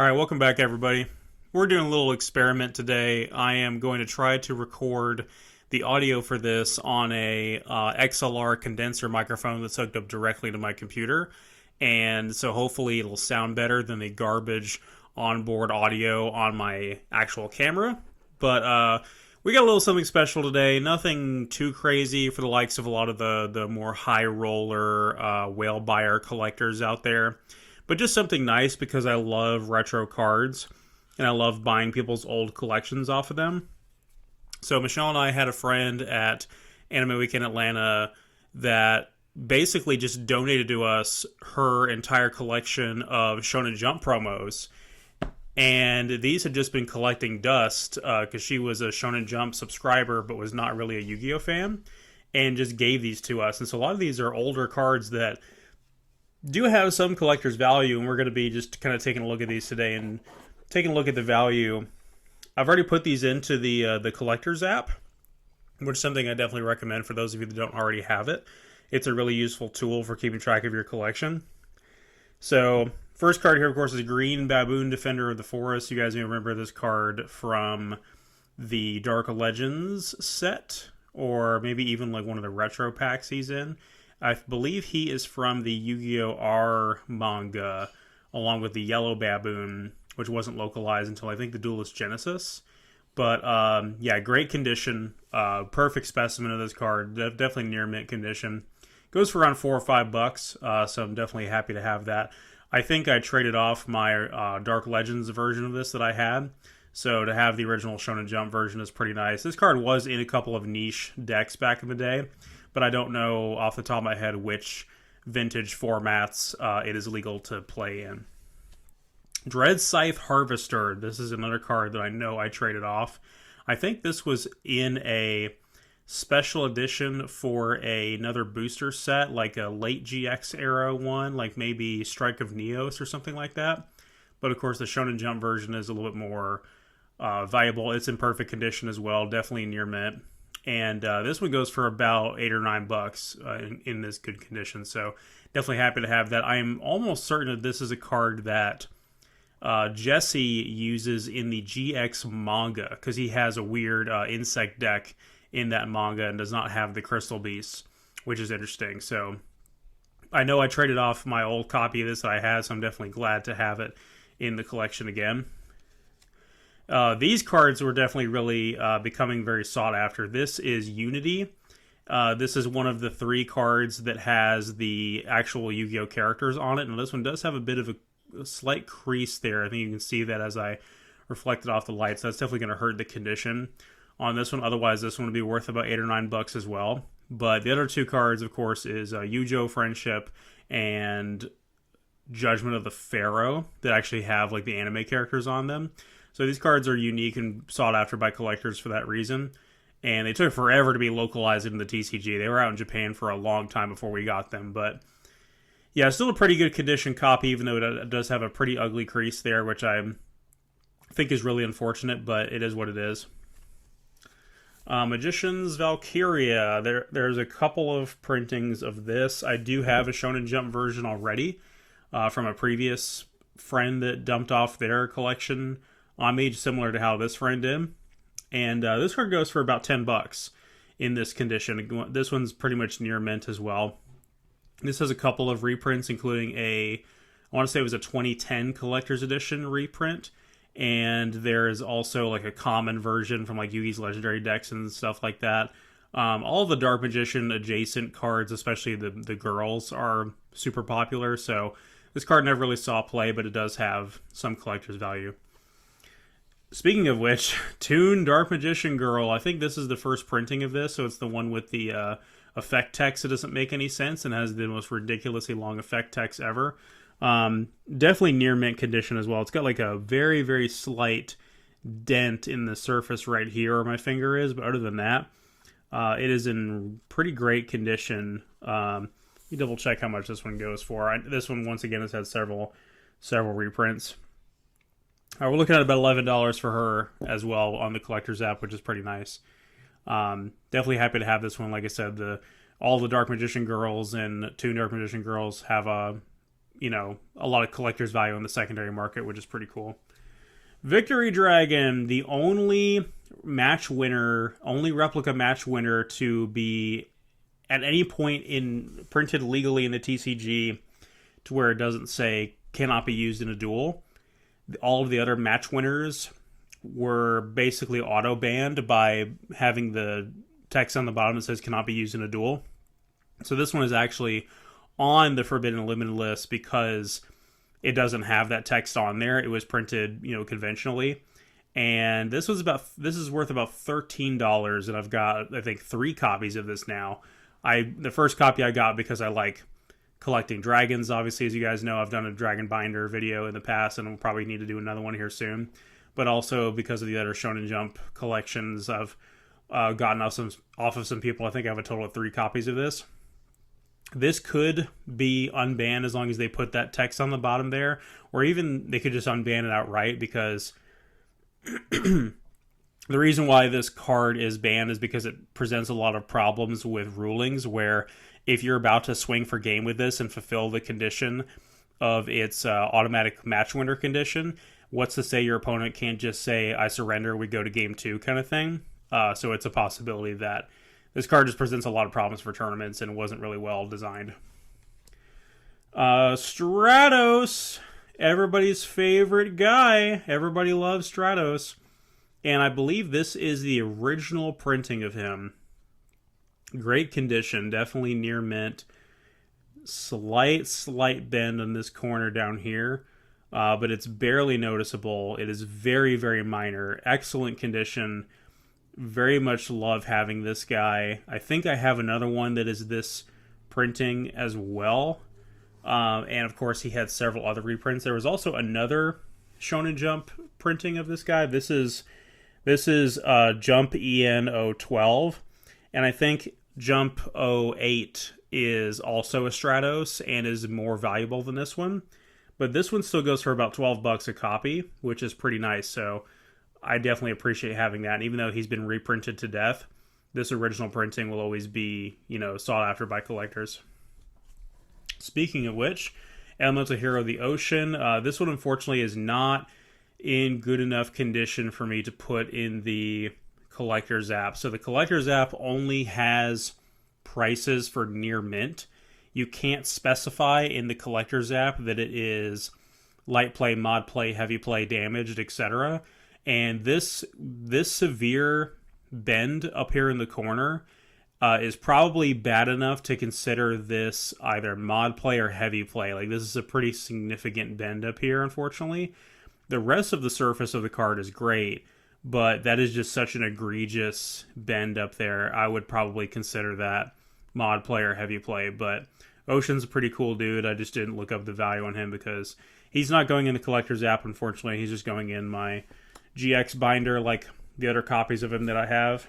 All right, welcome back, everybody. We're doing a little experiment today. I am going to try to record the audio for this on a XLR condenser microphone that's hooked up directly to my computer, and so hopefully it'll sound better than the garbage onboard audio on my actual camera. But we got a little something special today. Nothing too crazy for the likes of a lot of the more high roller whale buyer collectors out there. But just something nice because I love retro cards and I love buying people's old collections off of them. So Michelle and I had a friend at Anime Weekend Atlanta that basically just donated to us her entire collection of Shonen Jump promos. And these had just been collecting dust because she was a Shonen Jump subscriber but was not really a Yu-Gi-Oh fan, and just gave these to us. And so a lot of these are older cards that do have some collector's value, and we're going to be just kind of taking a look at these today and taking a look at the value. I've already put these into the collector's app, which is something I definitely recommend for those of you that don't already have it. It's a really useful tool for keeping track of your collection. So, first card here, of course, is Green Baboon, Defender of the Forest. You guys may remember this card from the Dark Legends set, or maybe even like one of the retro packs he's in. I believe he is from the Yu-Gi-Oh! R manga, along with the Yellow Baboon, which wasn't localized until I think the Duelist Genesis. But yeah, great condition, perfect specimen of this card, definitely near mint condition. Goes for around $4 or $5, so I'm definitely happy to have that. I think I traded off my Dark Legends version of this that I had, so to have the original Shonen Jump version is pretty nice. This card was in a couple of niche decks back in the day, but I don't know off the top of my head which vintage formats it is legal to play in. Dread Scythe Harvester. This is another card that I know I traded off. I think this was in a special edition for another booster set, like a late GX era one, like maybe Strike of Neos or something like that. But of course, the Shonen Jump version is a little bit more valuable. It's in perfect condition as well, definitely near mint. And this one goes for about $8 or $9 in this good condition. So definitely happy to have that. I am almost certain that this is a card that Jesse uses in the GX manga, because he has a weird insect deck in that manga and does not have the Crystal Beasts, which is interesting. So I know I traded off my old copy of this that I had, so I'm definitely glad to have it in the collection again. These cards were definitely really becoming very sought after. This is Unity. This is one of the 3 cards that has the actual Yu-Gi-Oh! Characters on it. And this one does have a bit of a slight crease there. I think you can see that as I reflected off the lights. That's definitely going to hurt the condition on this one. Otherwise, this one would be worth about $8 or $9 as well. But the other 2 cards, of course, is Yujo Friendship and Judgment of the Pharaoh that actually have like the anime characters on them. So these cards are unique and sought after by collectors for that reason. And they took forever to be localized into the TCG. They were out in Japan for a long time before we got them. But yeah, still a pretty good condition copy, even though it does have a pretty ugly crease there, which I think is really unfortunate, but it is what it is. Magician's Valkyria. There's a couple of printings of this. I do have a Shonen Jump version already from a previous friend that dumped off their collection on me, similar to how this friend did. And this card goes for about $10 in this condition. This one's pretty much near mint as well. This has a couple of reprints, including I want to say it was a 2010 collector's edition reprint. And there's also like a common version from like Yugi's Legendary decks and stuff like that. All of the Dark Magician adjacent cards, especially the girls, are super popular. So this card never really saw play, but it does have some collector's value. Speaking of which, Toon Dark Magician Girl. I think this is the first printing of this, so it's the one with the effect text that doesn't make any sense and has the most ridiculously long effect text ever. Definitely near mint condition as well. It's got like a very, very slight dent in the surface right here where my finger is, but other than that, it is in pretty great condition. Let me double check how much this one goes for. This one, once again, has had several reprints. We're looking at about $11 for her as well on the collector's app, which is pretty nice. Definitely happy to have this one. Like I said, all the Dark Magician Girls and 2 Dark Magician Girls have a lot of collector's value in the secondary market, which is pretty cool. Victory Dragon, the only replica match winner to be at any point in printed legally in the TCG to where it doesn't say cannot be used in a duel. All of the other match winners were basically auto banned by having the text on the bottom that says cannot be used in a duel. So this one is actually on the Forbidden Limited list because it doesn't have that text on there. It was printed, conventionally. And this is worth about $13, and I've got, I think, 3 copies of this now. The first copy I got because I like collecting dragons, obviously, as you guys know. I've done a dragon binder video in the past, and I'll probably need to do another one here soon. But also because of the other Shonen Jump collections I've gotten off of some people. I think I have a total of 3 copies of this. This could be unbanned as long as they put that text on the bottom there, or even they could just unban it outright, because the reason why this card is banned is because it presents a lot of problems with rulings, where if you're about to swing for game with this and fulfill the condition of its automatic match winner condition, what's to say your opponent can't just say, I surrender, we go to game 2 kind of thing? So it's a possibility that this card just presents a lot of problems for tournaments and wasn't really well designed. Stratos, everybody's favorite guy. Everybody loves Stratos. And I believe this is the original printing of him. Great condition, definitely near mint. Slight bend on this corner down here, but it's barely noticeable. It is very, very minor. Excellent condition. Very much love having this guy. I think I have another one that is this printing as well. And of course, he had several other reprints. There was also another Shonen Jump printing of this guy. This is Jump EN 012, and I think Jump 08 is also a Stratos and is more valuable than this one. But this one still goes for about $12 a copy, which is pretty nice. So I definitely appreciate having that. And even though he's been reprinted to death, this original printing will always be, sought after by collectors. Speaking of which, Elemental Hero the Ocean. This one, unfortunately, is not in good enough condition for me to put in the Collector's app. So the Collector's app only has prices for near mint. You can't specify in the Collector's app that it is light play, mod play, heavy play, damaged, etc. And this severe bend up here in the corner is probably bad enough to consider this either mod play or heavy play. Like, this is a pretty significant bend up here, unfortunately. The rest of the surface of the card is great, but that is just such an egregious bend up there. I would probably consider that mod play or heavy play, but Ocean's a pretty cool dude. I just didn't look up the value on him because he's not going in the Collector's app, unfortunately. He's just going in my GX binder like the other copies of him that I have.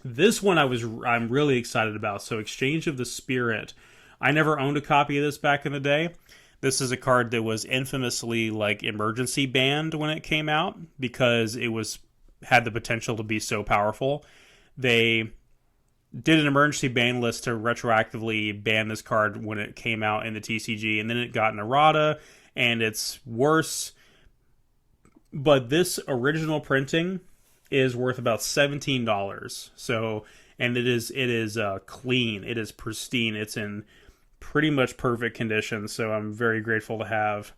This one I'm really excited about. So Exchange of the Spirit. I never owned a copy of this back in the day. This is a card that was infamously emergency banned when it came out because it had the potential to be so powerful. They did an emergency ban list to retroactively ban this card when it came out in the TCG, and then it got an errata, and it's worse. But this original printing is worth about $17. So, and it is clean. It is pristine. It's in pretty much perfect condition. So I'm very grateful to have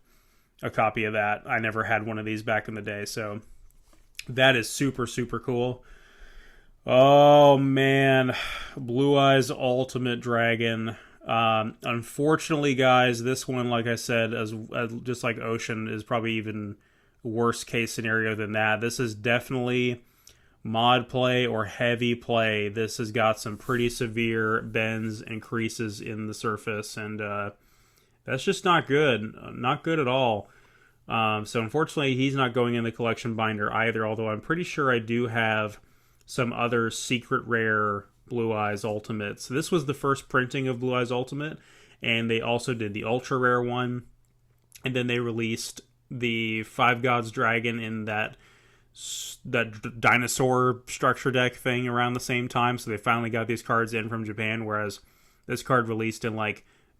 a copy of that. I never had one of these back in the day. So that is super, super cool. Oh man, Blue Eyes Ultimate Dragon. Unfortunately, guys, this one, like I said, as just like Ocean, is probably even worst case scenario than that. This is definitely mod play or heavy play. This has got some pretty severe bends and creases in the surface, and that's just not good. Not good at all. So unfortunately, he's not going in the collection binder either, although I'm pretty sure I do have some other secret rare Blue Eyes Ultimates. This was the first printing of Blue Eyes Ultimate, and they also did the ultra rare one, and then they released the Five Gods Dragon in that dinosaur structure deck thing around the same time. So they finally got these cards in from Japan, whereas this card released in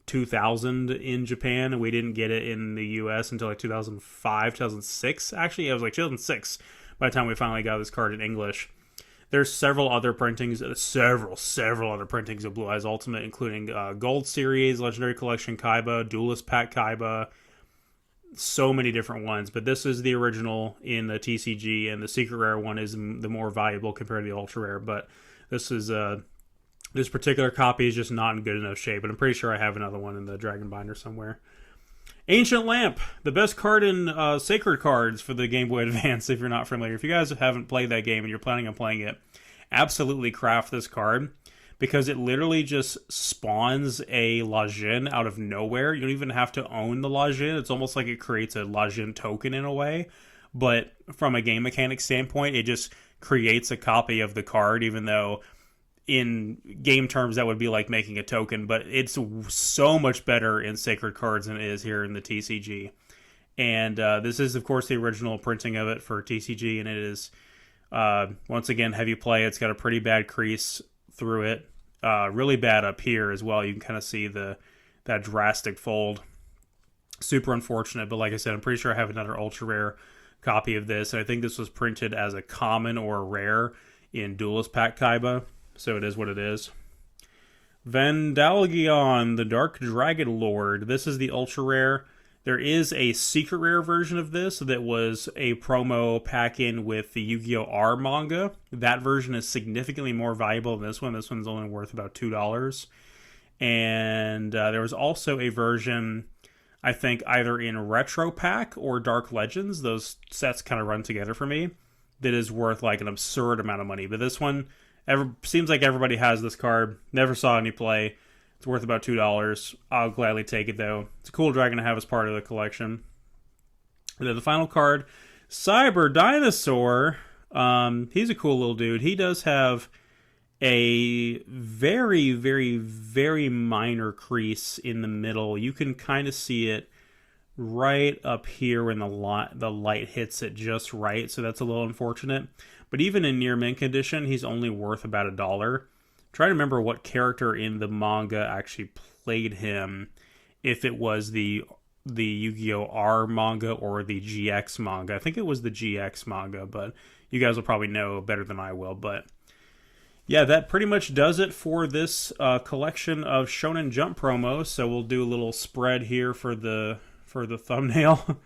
2000 in Japan, and we didn't get it in the US until like 2005, 2006. Actually, it was like 2006 by the time we finally got this card in English. There's several other printings, several other printings of Blue Eyes Ultimate, including Gold Series, Legendary Collection Kaiba, Duelist Pack Kaiba, so many different ones. But this is the original in the TCG, and the Secret Rare one is the more valuable compared to the Ultra Rare. But this is this particular copy is just not in good enough shape, and I'm pretty sure I have another one in the Dragon Binder somewhere. Ancient Lamp, the best card in Sacred Cards for the Game Boy Advance, if you're not familiar. If you guys haven't played that game and you're planning on playing it, absolutely craft this card, because it literally just spawns a Lajin out of nowhere. You don't even have to own the Lajin. It's almost like it creates a Lajin token in a way, but from a game mechanic standpoint, it just creates a copy of the card, even though in game terms that would be like making a token, but it's so much better in Sacred Cards than it is here in the TCG. And this is, of course, the original printing of it for TCG, and it is, once again, heavy play. It's got a pretty bad crease through it. Really bad up here as well. You can kind of see that drastic fold. Super unfortunate, but like I said, I'm pretty sure I have another ultra rare copy of this, and I think this was printed as a common or a rare in Duelist Pack Kaiba. So it is what it is. Vandalgion, the Dark Dragon Lord. This is the ultra rare. There is a secret rare version of this that was a promo pack-in with the Yu-Gi-Oh! R manga. That version is significantly more valuable than this one. This one's only worth about $2. And there was also a version, I think, either in Retro Pack or Dark Legends. Those sets kind of run together for me. That is worth like an absurd amount of money. But this one, seems like everybody has this card. Never saw any play. It's worth about $2. I'll gladly take it, though. It's a cool dragon to have as part of the collection. And then the final card, Cyber Dinosaur. He's a cool little dude. He does have a very, very, very minor crease in the middle. You can kind of see it right up here when the light hits it just right, so that's a little unfortunate. But even in near mint condition, he's only worth about $1. Try to remember what character in the manga actually played him, if it was the Yu-Gi-Oh! R manga or the GX manga. I think it was the GX manga, but you guys will probably know better than I will. But yeah, that pretty much does it for this collection of Shonen Jump promos. So we'll do a little spread here for the thumbnail.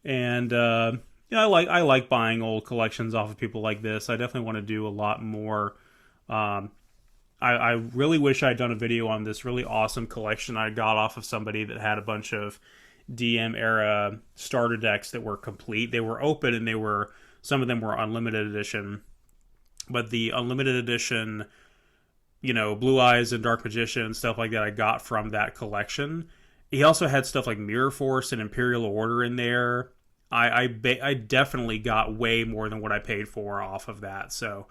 And yeah, I like buying old collections off of people like this. I definitely want to do a lot more. I really wish I'd done a video on this really awesome collection I got off of somebody that had a bunch of DM era starter decks that were complete. They were open, and some of them were unlimited edition. But the unlimited edition, Blue Eyes and Dark Magician and stuff like that I got from that collection. He also had stuff like Mirror Force and Imperial Order in there. I definitely got way more than what I paid for off of that. So,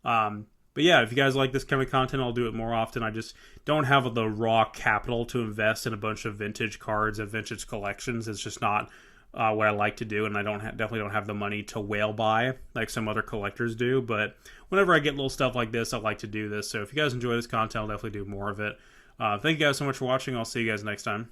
but yeah, if you guys like this kind of content, I'll do it more often. I just don't have the raw capital to invest in a bunch of vintage cards and vintage collections. It's just not what I like to do, and I definitely don't have the money to whale buy like some other collectors do. But whenever I get little stuff like this, I like to do this. So if you guys enjoy this content, I'll definitely do more of it. Thank you guys so much for watching. I'll see you guys next time.